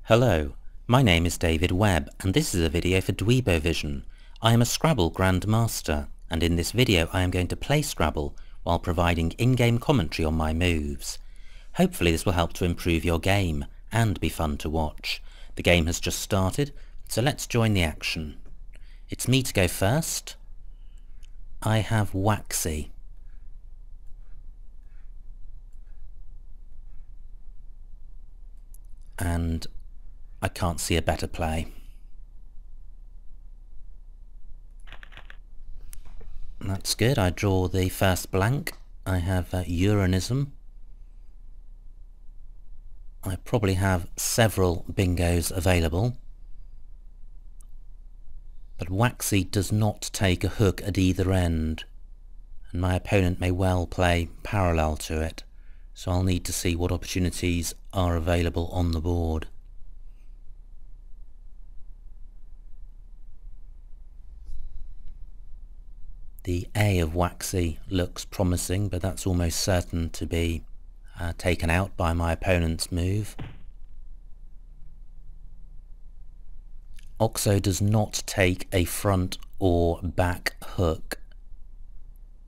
Hello, my name is David Webb and this is a video for Dweebovision. I am a Scrabble grandmaster and in this video I am going to play Scrabble while providing in-game commentary on my moves. Hopefully this will help to improve your game and be fun to watch. The game has just started, so let's join the action. It's me to go first. I have Waxy. And I can't see a better play. That's good. I draw the first blank. I have Uranism. I probably have several bingos available. But Waxy does not take a hook at either end, and my opponent may well play parallel to it, so I'll need to see what opportunities are available on the board. The A of Waxy looks promising, but that's almost certain to be taken out by my opponent's move. Akosah does not take a front or back hook,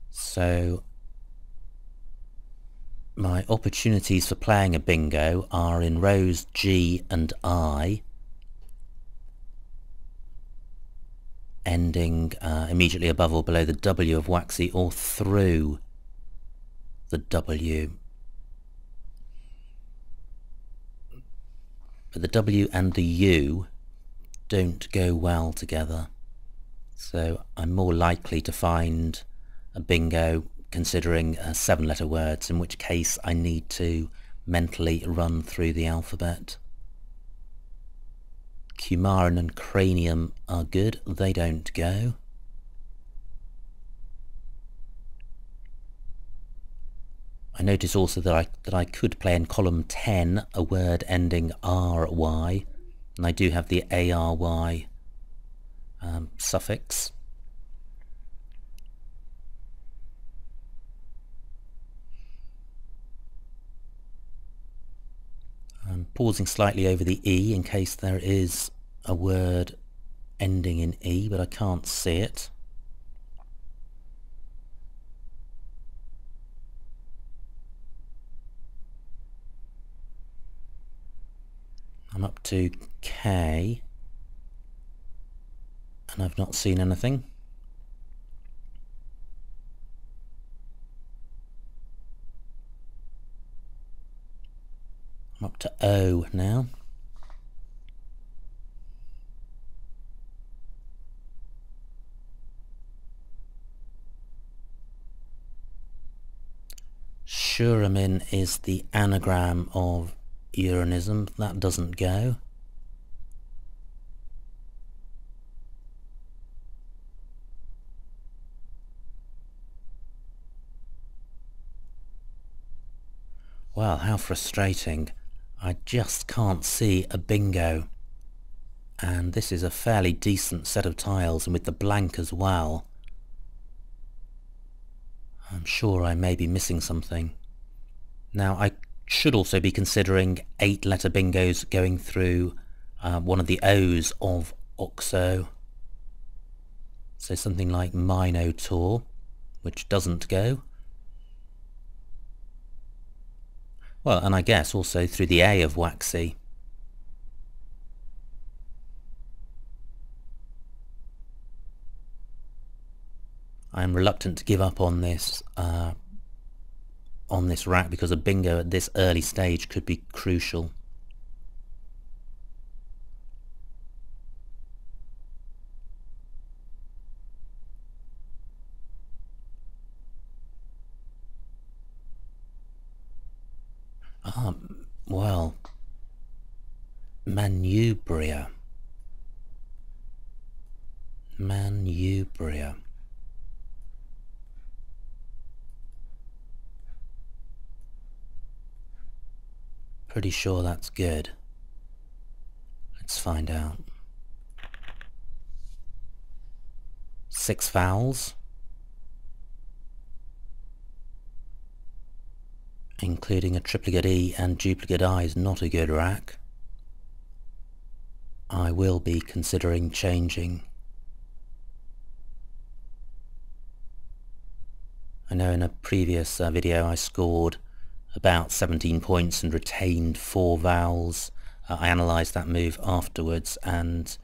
so my opportunities for playing a bingo are in rows G and I, ending immediately above or below the W of Waxy or through the W. But the W and the U don't go well together, so I'm more likely to find a bingo considering 7-letter words, in which case I need to mentally run through the alphabet. Cumarin and Cranium are good, they don't go. I notice also that I could play in column 10 a word ending RY, and I do have the ARY suffix. I'm pausing slightly over the E in case there is a word ending in E, but I can't see it. I'm up to K, and I've not seen anything. I'm up to O now. Shuramin is the anagram of Uranism. That doesn't go. Well, how frustrating. I just can't see a bingo. And this is a fairly decent set of tiles, and with the blank as well, I'm sure I may be missing something. Now I should also be considering 8-letter bingos going through one of the O's of Akosah. So something like Minotaur, which doesn't go. Well, and I guess also through the A of Waxy. I'm reluctant to give up on this rack because a bingo at this early stage could be crucial. Well, Manubria. Pretty sure that's good. Let's find out. 6 vowels. including a triplicate E and duplicate I is not a good rack. I will be considering changing. I know in a previous video I scored about 17 points and retained 4 vowels. I analysed that move afterwards and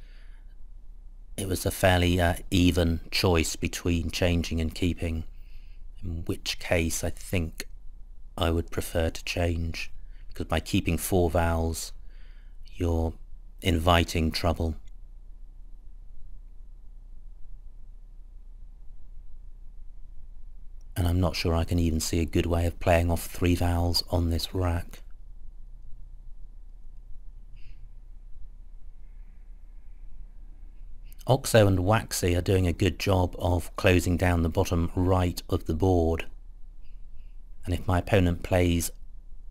it was a fairly even choice between changing and keeping, in which case I think I would prefer to change, because by keeping 4 vowels you're inviting trouble. And I'm not sure I can even see a good way of playing off 3 vowels on this rack. Oxo and Waxy are doing a good job of closing down the bottom right of the board. And if my opponent plays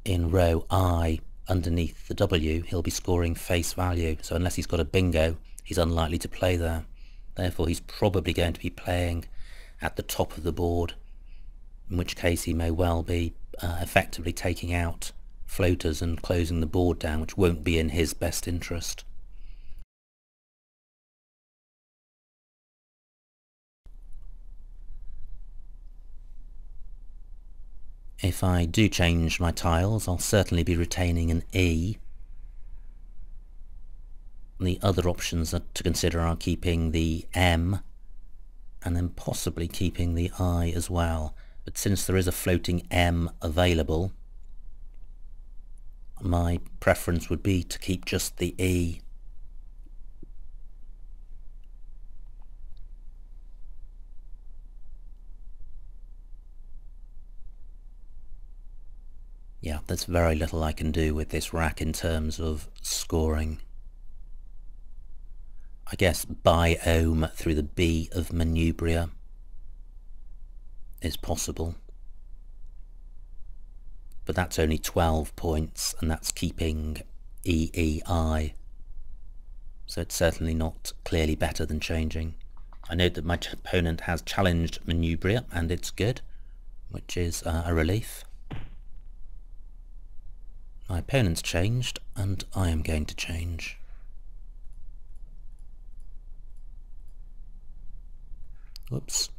in row I underneath the W, he'll be scoring face value. So unless he's got a bingo, he's unlikely to play there. Therefore he's probably going to be playing at the top of the board, in which case he may well be effectively taking out floaters and closing the board down, which won't be in his best interest. If I do change my tiles, I'll certainly be retaining an E. The other options to consider are keeping the M and then possibly keeping the I as well. But since there is a floating M available, my preference would be to keep just the E. Yeah, there's very little I can do with this rack in terms of scoring. I guess biome through the B of manubria is possible. But that's only 12 points, and that's keeping EEI. So it's certainly not clearly better than changing. I note that my opponent has challenged manubria, and it's good, which is a relief. My opponent's changed, and I am going to change. Whoops.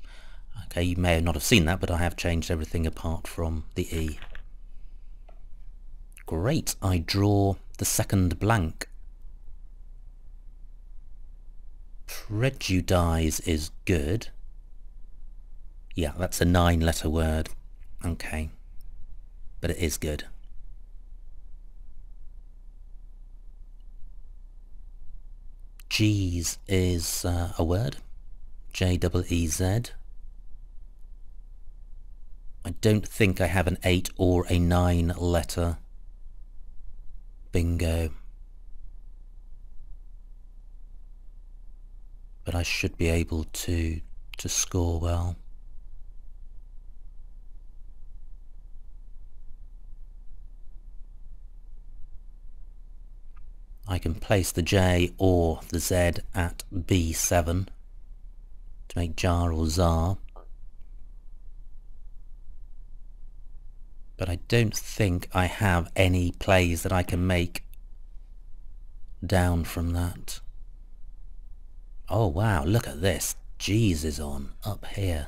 Okay, you may not have seen that, but I have changed everything apart from the E. Great, I draw the second blank. Prejudice is good. Yeah, that's a 9-letter word. Okay, but it is good. Jeez is a word. J-E-E-Z. I don't think I have an 8 or a 9-letter bingo. But I should be able to score well. I can place the J or the Z at B7 to make jar or zar. But I don't think I have any plays that I can make down from that. Oh wow, look at this. G's is on up here.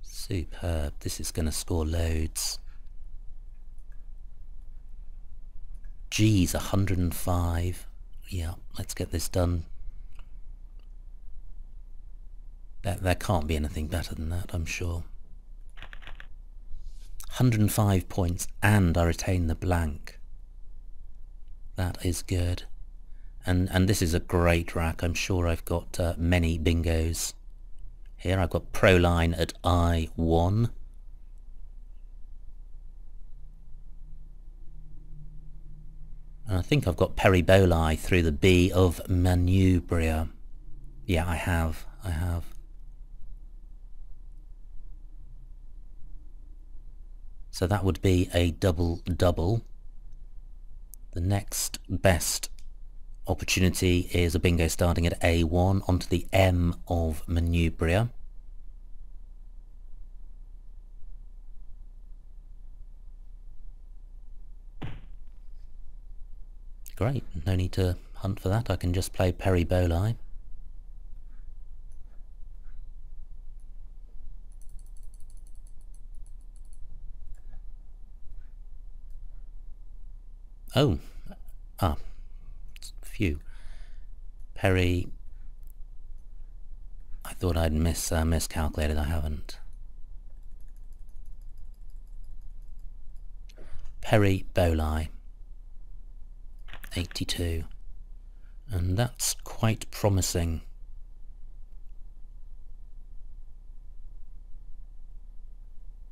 Superb. This is going to score loads. G's 105. Yeah, let's get this done. There can't be anything better than that, I'm sure. 105 points and I retain the blank. That is good. And this is a great rack. I'm sure I've got many bingos. Here I've got Proline at I1. And I think I've got Periboli through the B of manubria. Yeah, I have. So that would be a double-double. The next best opportunity is a bingo starting at A1 onto the M of manubria. Great, no need to hunt for that, I can just play Periboli. Oh, phew. Peri... I thought I'd miscalculated, I haven't. Periboli. 82. And that's quite promising.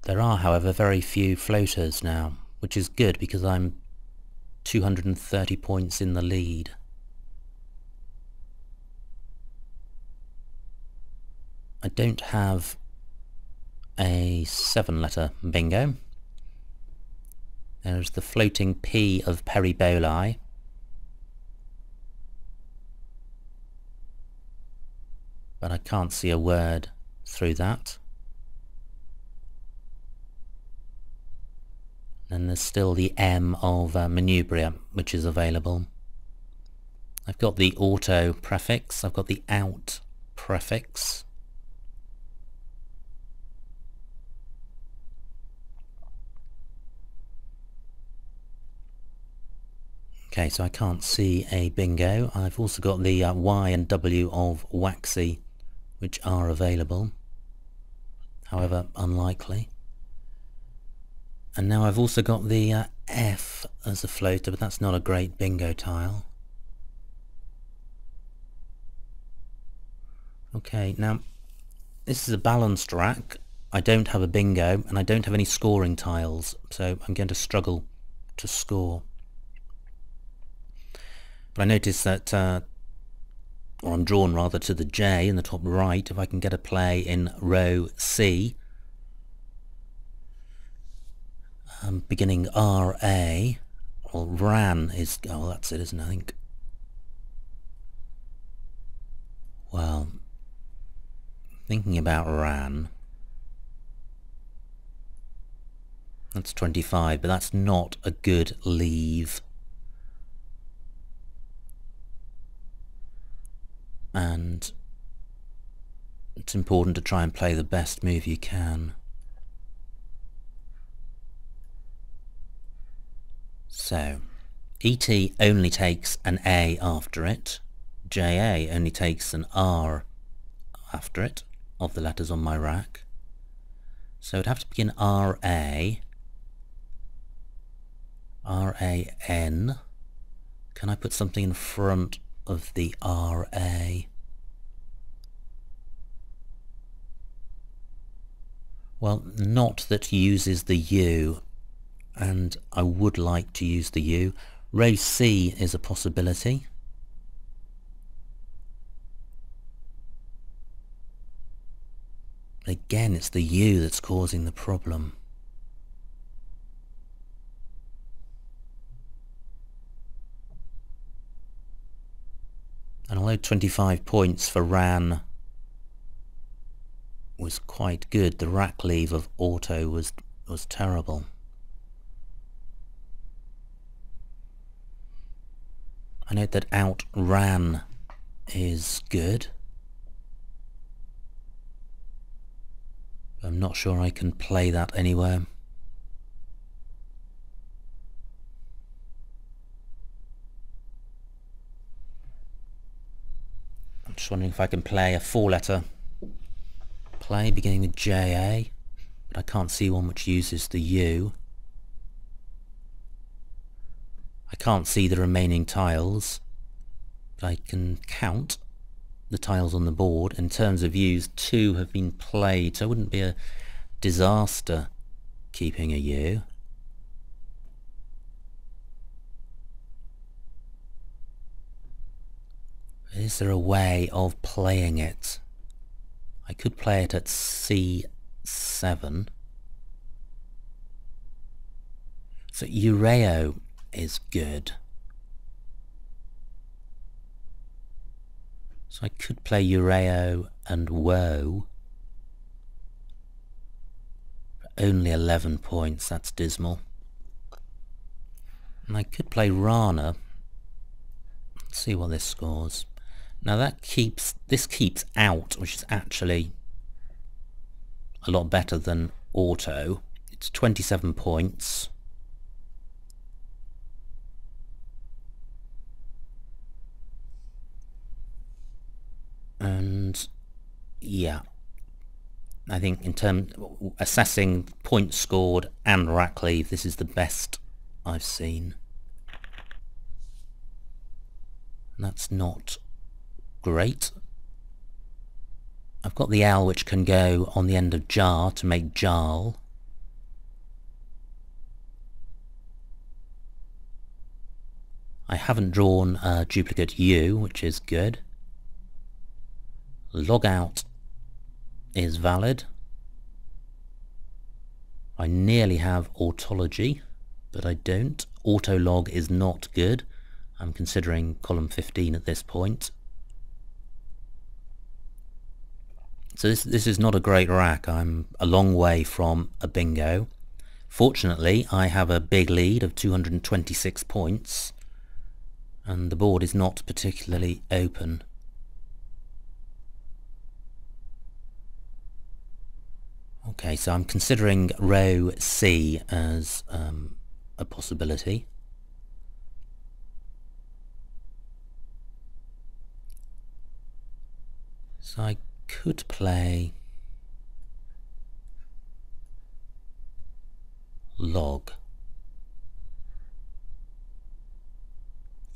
There are, however, very few floaters now, which is good because I'm 230 points in the lead. I don't have a 7-letter bingo. There's the floating P of Periboli. But I can't see a word through that. And there's still the M of Manubria, which is available. I've got the auto prefix, I've got the out prefix. Okay, so I can't see a bingo. I've also got the Y and W of Waxy, which are available. However, unlikely. And now I've also got the F as a floater, but that's not a great bingo tile. Okay, now this is a balanced rack. I don't have a bingo, and I don't have any scoring tiles, so I'm going to struggle to score. But I notice that, or I'm drawn rather to the J in the top right. If I can get a play in row C, beginning R-A, or Ran is, oh that's it, isn't it, I think. Well, thinking about Ran, that's 25, but that's not a good leave. And it's important to try and play the best move you can. So, ET only takes an A after it, JA only takes an R after it, of the letters on my rack. So it'd have to begin RA, RAN. Can I put something in front of the RA? Well, not that uses the U, and I would like to use the U. Row C is a possibility. Again, it's the U that's causing the problem. And although 25 points for Ran was quite good, the rack leave of auto was terrible. I note that out Ran is good. I'm not sure I can play that anywhere. I'm just wondering if I can play a 4-letter play beginning with JA, but I can't see one which uses the U. I can't see the remaining tiles, but I can count the tiles on the board. In terms of U's, 2 have been played, so it wouldn't be a disaster keeping a U. Is there a way of playing it? I could play it at C7. So Ureo is good. So I could play Ureo and Woe. Only 11 points, that's dismal. And I could play Rana. Let's see what this scores. Now this keeps out, which is actually a lot better than auto. It's 27 points. And yeah, I think in terms of assessing points scored and rack leave, this is the best I've seen. And that's not great. I've got the L which can go on the end of jar to make jarl. I haven't drawn a duplicate U, which is good. Logout is valid. I nearly have autology, but I don't. Autolog is not good. I'm considering column 15 at this point. So this is not a great rack. I'm a long way from a bingo. Fortunately, I have a big lead of 226 points, and the board is not particularly open. Okay, so I'm considering row C as a possibility. So I could play log.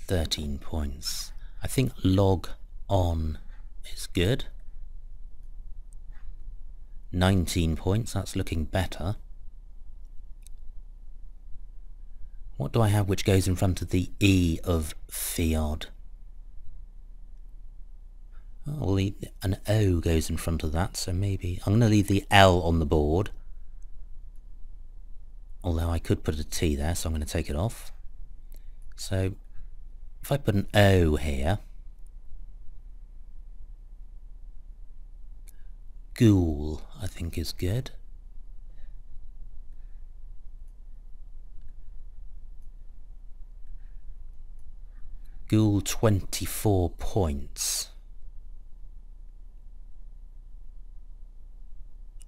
13 points. I think log on is good. 19 points, that's looking better. What do I have which goes in front of the E of Fiod? Oh, well, an O goes in front of that, so maybe I'm going to leave the L on the board. Although I could put a T there, so I'm going to take it off. So if I put an O here, ghoul I think is good. Ghoul 24 points.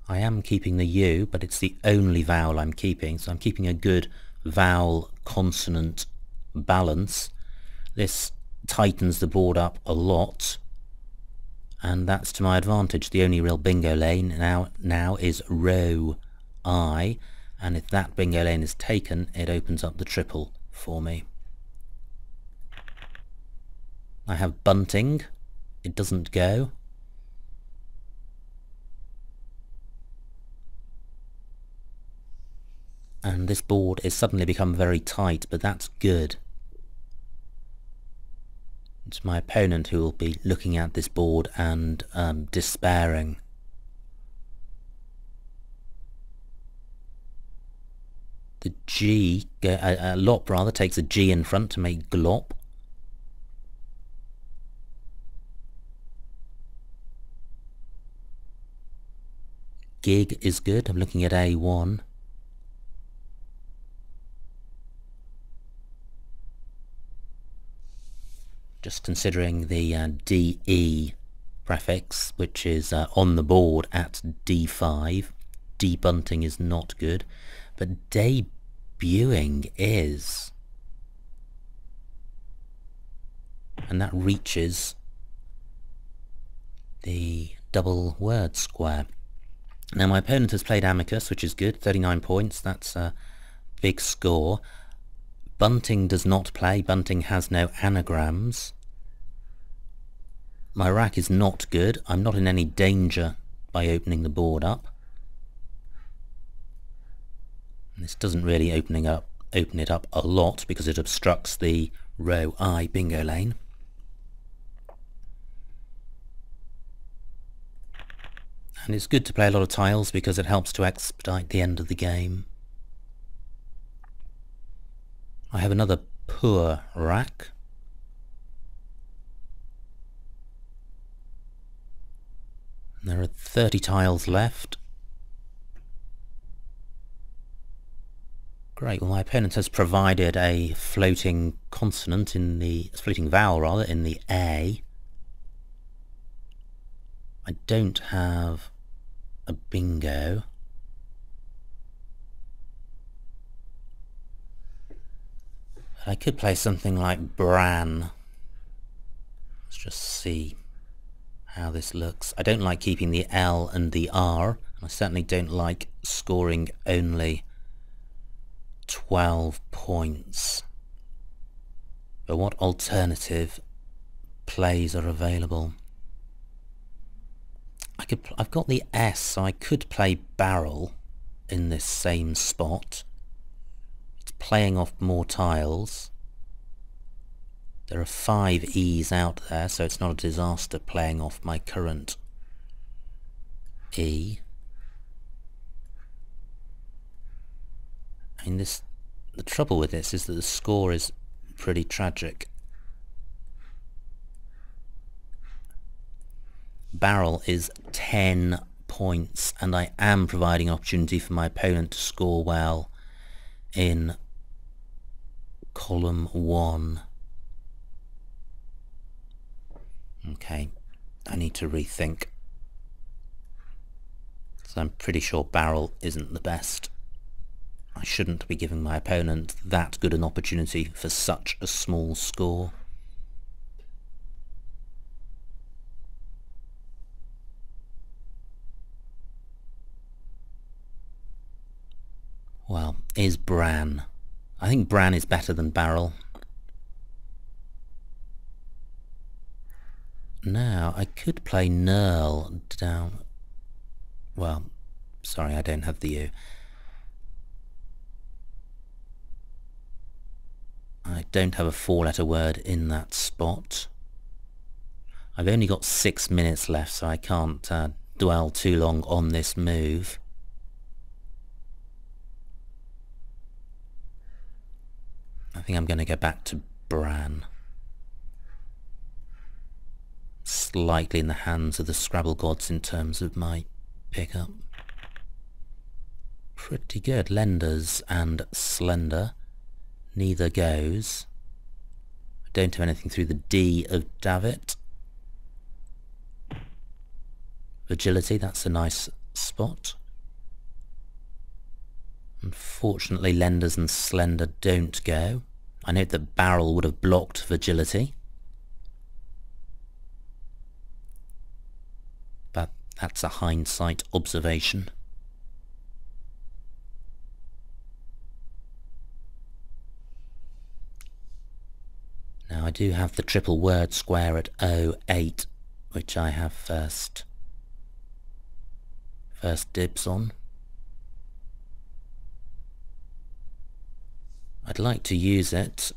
I am keeping the U, but it's the only vowel I'm keeping, so I'm keeping a good vowel consonant balance. This tightens the board up a lot, and that's to my advantage. The only real bingo lane now is row I, and if that bingo lane is taken, it opens up the triple for me. I have bunting. It doesn't go. And this board has suddenly become very tight, but that's good. It's my opponent who will be looking at this board and despairing. The G, a lop rather, takes a G in front to make glop. Gig is good. I'm looking at A1. Just considering the DE prefix, which is on the board at D5. Debunting is not good, but debuting is. And that reaches the double word square. Now my opponent has played Amicus, which is good, 39 points, that's a big score. Bunting does not play, Bunting has no anagrams. My rack is not good, I'm not in any danger by opening the board up. And this doesn't really open it up a lot because it obstructs the row I bingo lane. And it's good to play a lot of tiles because it helps to expedite the end of the game. I have another poor rack. And there are 30 tiles left. Great, well my opponent has provided a floating consonant in the, floating vowel rather, in the A. I don't have a bingo. I could play something like Bran. Let's just see how this looks. I don't like keeping the L and the R. I certainly don't like scoring only 12 points. But what alternative plays are available? I've got the S, so I could play barrel in this same spot. It's playing off more tiles. There are 5 E's out there, so it's not a disaster playing off my current E. I mean, the trouble with this is that the score is pretty tragic. Barrel is 10 points, and I am providing opportunity for my opponent to score well in column 1. Okay, I need to rethink. So I'm pretty sure barrel isn't the best. I shouldn't be giving my opponent that good an opportunity for such a small score. Well, is Bran. I think Bran is better than barrel. Now, I could play knurl down... Well, sorry, I don't have the U. I don't have a 4-letter word in that spot. I've only got 6 minutes left, so I can't dwell too long on this move. I think I'm going to go back to Bran. Slightly in the hands of the Scrabble gods in terms of my pickup. Pretty good. Lenders and slender. Neither goes. I don't have anything through the D of Davit. Agility, that's a nice spot. Unfortunately, lenders and slender don't go. I note that barrel would have blocked vigility. But that's a hindsight observation. Now I do have the triple word square at 08, which I have first dibs on. I'd like to use it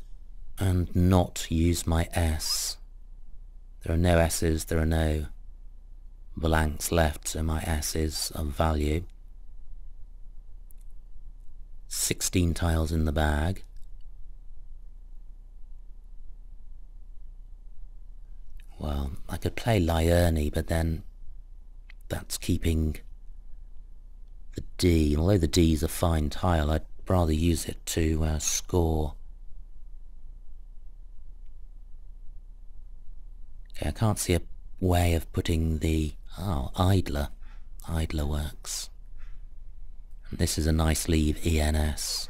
and not use my S. There are no S's, there are no blanks left, so my S is of value. 16 tiles in the bag. Well, I could play Lyerny, but then that's keeping the D. Although the D is a fine tile, I'd rather use it to score. Okay, I can't see a way of putting the... Oh, idler. Idler works. And this is a nice leave, ENS.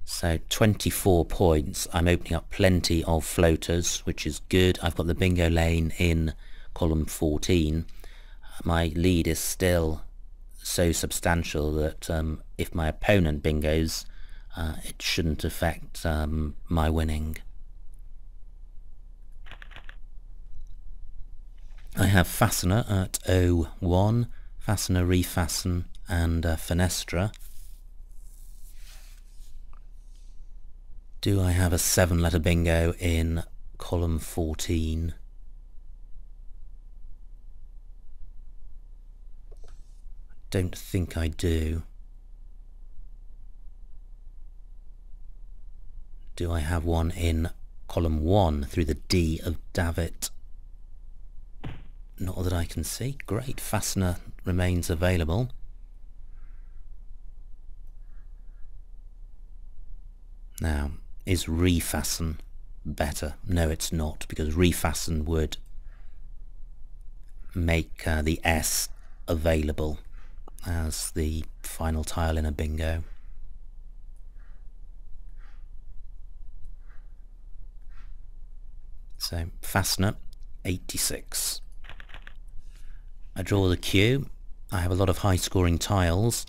So 24 points. I'm opening up plenty of floaters, which is good. I've got the bingo lane in column 14. My lead is still so substantial that if my opponent bingos, it shouldn't affect my winning. I have Fastener at 01, Fastener, Refasten and Fenestra. Do I have a 7-letter bingo in column 14? Don't think I do. Do I have one in column 1 through the D of Davit? Not that I can see. Great, Fastener remains available. Now, is refasten better? No, it's not, because refasten would make the S available as the final tile in a bingo. So, fastener, 86. I draw the cue. I have a lot of high-scoring tiles.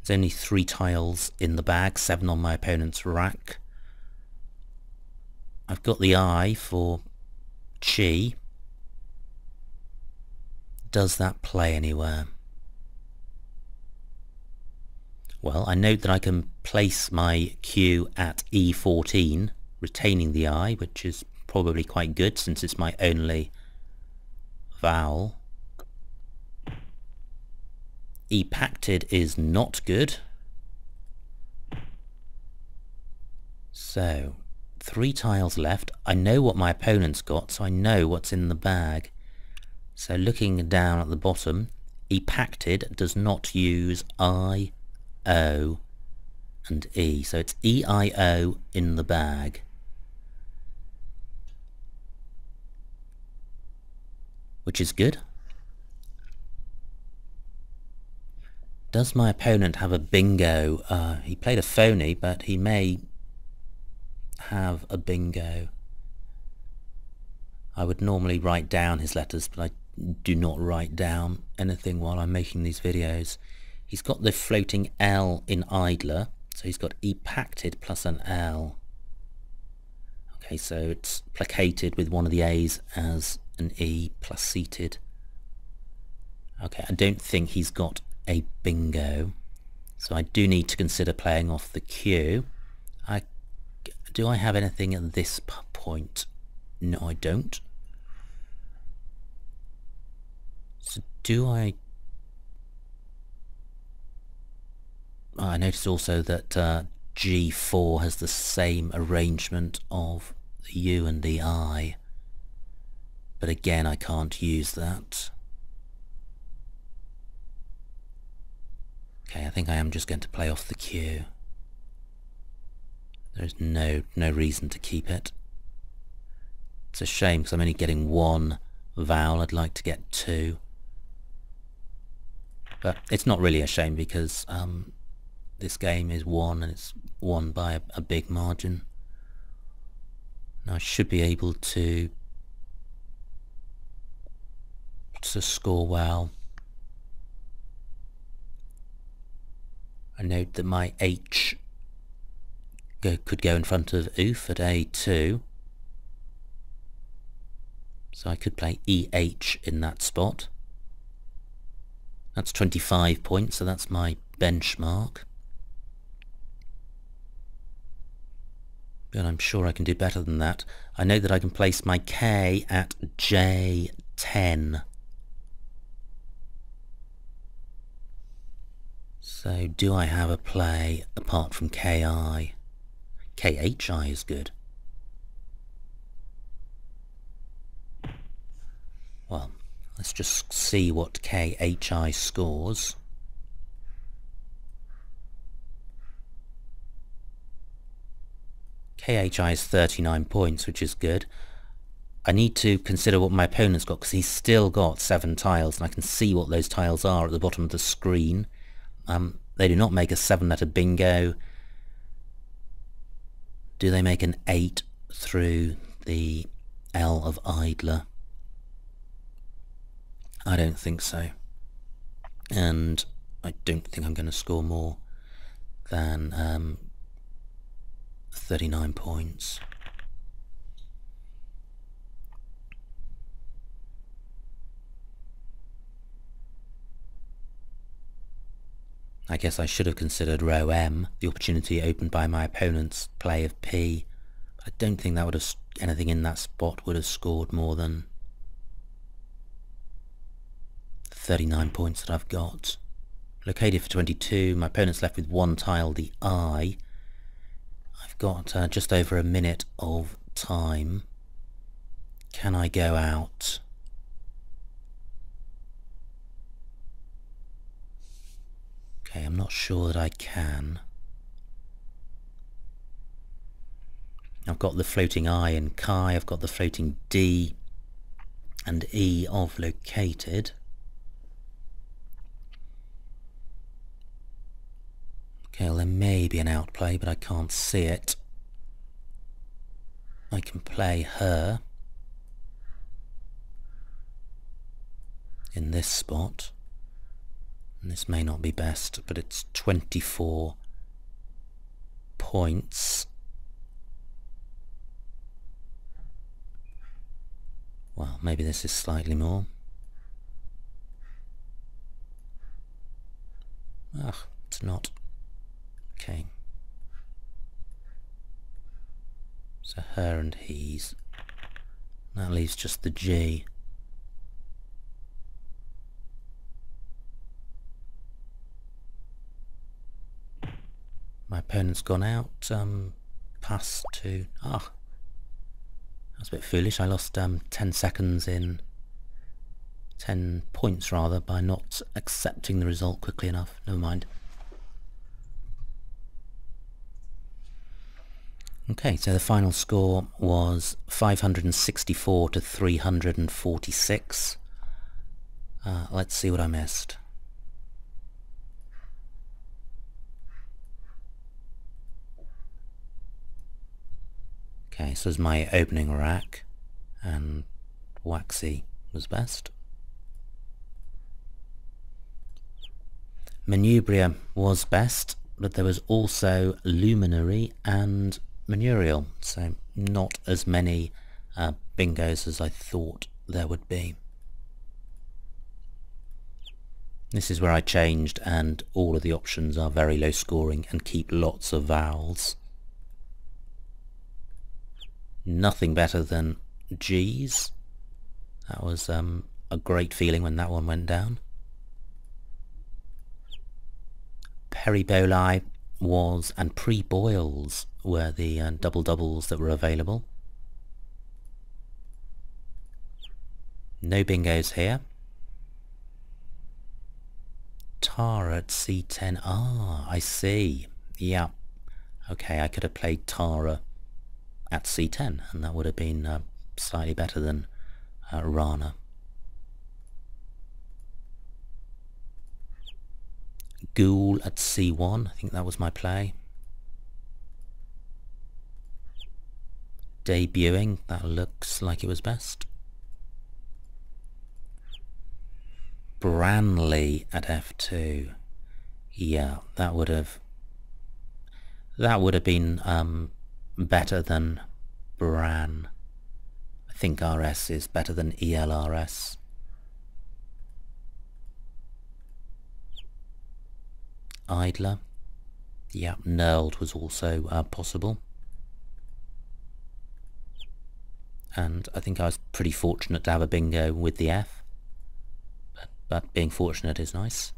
There's only 3 tiles in the bag, 7 on my opponent's rack. I've got the eye for chi. Does that play anywhere? Well, I note that I can place my cue at E14, retaining the eye, which is probably quite good since it's my only vowel. E pacted is not good. So, 3 tiles left. I know what my opponent's got, so I know what's in the bag. So looking down at the bottom, E pacted does not use I, O and E. So it's E, I, O in the bag. Which is good. Does my opponent have a bingo? He played a phony, but he may have a bingo. I would normally write down his letters, but I do not write down anything while I'm making these videos. He's got the floating L in idler, so he's got E pacted plus an L. Okay, so it's placated with one of the A's as an E plus seated. Okay, I don't think he's got a bingo, so I do need to consider playing off the cue. Do I have anything at this point? No, I don't. So do I... I noticed also that G4 has the same arrangement of the U and the I, but again I can't use that. Okay, I think I am just going to play off the cue. There's no reason to keep it. It's a shame because I'm only getting 1 vowel. I'd like to get 2. But it's not really a shame because this game is won, and it's won by a big margin. Now I should be able to score well. I note that my H could go in front of oof at A2. So I could play EH in that spot. That's 25 points, so that's my benchmark. But I'm sure I can do better than that. I know that I can place my K at J10. So do I have a play apart from KI? KHI is good. Well, let's just see what KHI scores. KHI is 39 points, which is good. I need to consider what my opponent's got because he's still got 7 tiles, and I can see what those tiles are at the bottom of the screen. They do not make a 7-letter bingo. Do they make an 8 through the L of idler? I don't think so. And I don't think I'm going to score more than 39 points. I guess I should have considered row M, the opportunity opened by my opponent's play of P. I don't think that would have, anything in that spot would have scored more than 39 points that I've got. Located for 22, my opponent's left with 1 tile, the I. I've got just over a minute of time. Can I go out? Okay, I'm not sure that I can. I've got the floating I in Chi, I've got the floating D and E of located. Okay, well there may be an outplay, but I can't see it. I can play her in this spot, and this may not be best, but it's 24 points. Well, maybe this is slightly more. Ugh, it's not. Okay. So her and he's. That leaves just the G. My opponent's gone out. Pass to... Ah. That's a bit foolish. I lost 10 seconds in... 10 points rather, by not accepting the result quickly enough. Never mind. Okay, so the final score was 564 to 346. Let's see what I missed. Okay, so this is my opening rack, and Waxy was best. Manubria was best, but there was also Luminary and Manurial, so not as many bingos as I thought there would be. This is where I changed, and all of the options are very low scoring and keep lots of vowels. Nothing better than G's. That was a great feeling when that one went down. Periboli was, and pre-boils were the double doubles that were available. No bingos here. Tara at C10. Ah, I see. Yeah. Okay, I could have played Tara at C10, and that would have been slightly better than Rana. Ghoul at C1, I think that was my play. Debuting, that looks like it was best. Branley at F2. Yeah, that would have been better than Bran. I think RS is better than ELRS. Idler. Yeah, Knurled was also possible. And I think I was pretty fortunate to have a bingo with the F. But being fortunate is nice.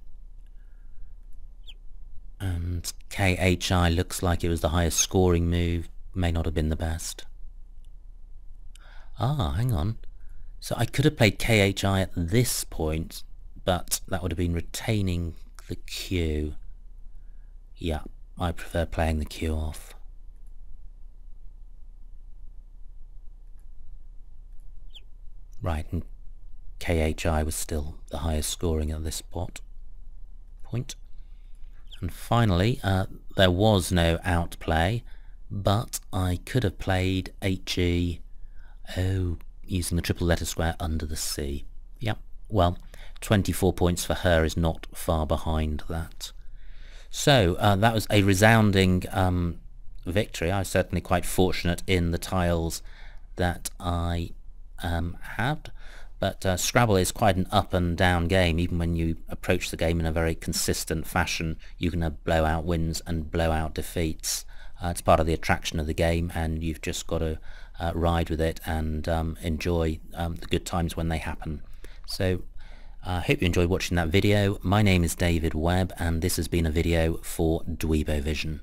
And KHI looks like it was the highest scoring move. May not have been the best. Ah, hang on. So I could have played KHI at this point, but that would have been retaining the Q. Yeah, I prefer playing the Q off. Right, and KHI was still the highest scoring at this point. And finally, there was no outplay, but I could have played HE, using the triple letter square under the C. Yep, well, 24 points for her is not far behind that. So that was a resounding victory. I was certainly quite fortunate in the tiles that I had, but Scrabble is quite an up and down game. Even when you approach the game in a very consistent fashion, you can have blowout wins and blowout defeats. It's part of the attraction of the game, and you've just got to ride with it and enjoy the good times when they happen. So I hope you enjoyed watching that video. My name is David Webb, and this has been a video for Dweebovision.